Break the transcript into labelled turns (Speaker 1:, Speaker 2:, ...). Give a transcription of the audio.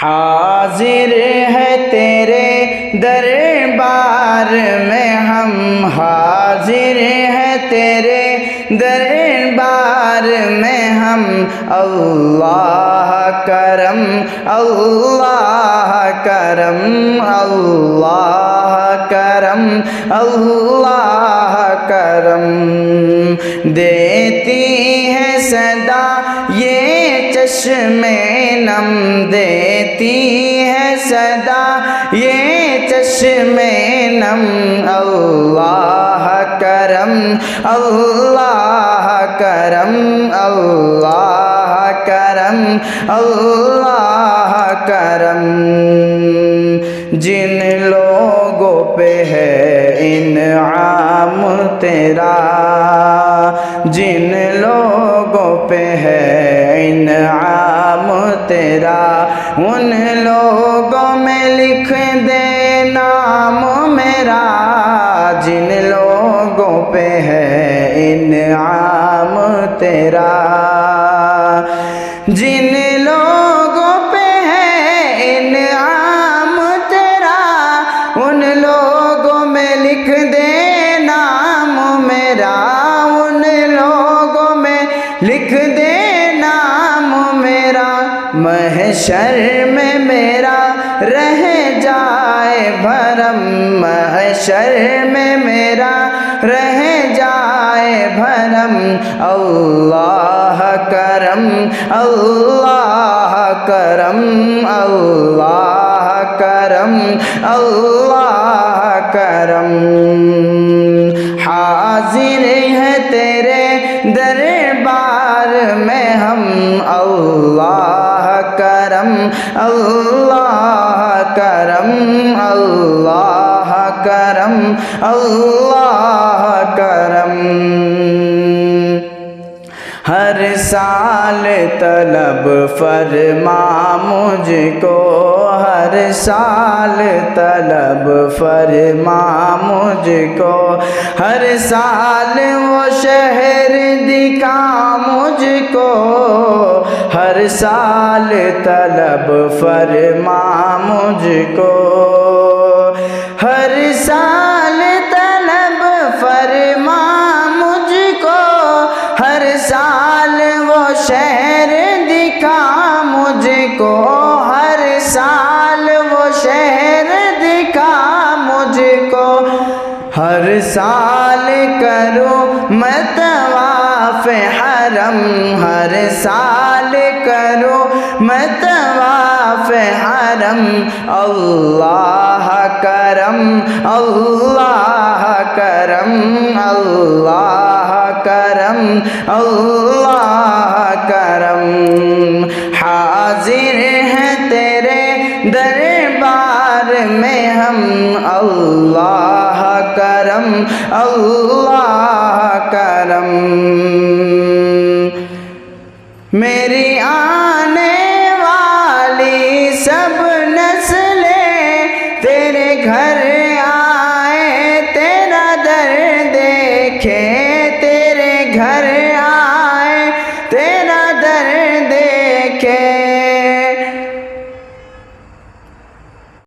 Speaker 1: حاضر ہے تیرے دربار میں ہم، حاضر ہے تیرے دربار میں ہم، اللہ کرم اللہ کرم اللہ کرم اللہ کرم۔ دیتی ہے صدا یہ چشم نم، دیتی ہے صدا یہ چشم نم، اللہ کرم اللہ کرم اللہ کرم اللہ کرم۔ جن لوگوں پہ ہے انعام تیرا، جن لوگوں پہ ہے انعام تیرا، ان لوگوں میں لکھ دے نام میرا، جن لوگوں پہ ہے انعام تیرا، جن لوگوں پہ ہے انعام تیرا، ان لوگوں میں لکھ دے نام میرا، ان لوگوں میں لکھ دے نام میرا، محشر میں میرا رہ جائے بھرم، محشر میں میرا رہ جائے بھرم، اللہ کرم اللہ کرم اللہ کرم اللہ کرم۔ حاضر ہے تیرے دربار میں ہم، اللہ کرم اللہ کرم اللہ کرم اللہ کرم۔ ہر سال طلب فرما مجھ کو، ہر سال طلب فرما مجھ کو، ہر سال وہ شہر دکھا مجھ کو، ہر سال طلب فرما مجھ کو، ہر سال طلب فرما مجھ کو، ہر سال وہ شہر دکھا مجھ کو، ہر سال وہ شہر دکھا مجھ کو، ہر سال کروں میں طواف حرم، ہر سال کروں میں طواف حرم، اللہ کرم اللہ کرم اللہ کرم اللہ کرم۔ حاضر ہیں تیرے دربار میں ہم، اللہ کرم اللہ کرم۔ میری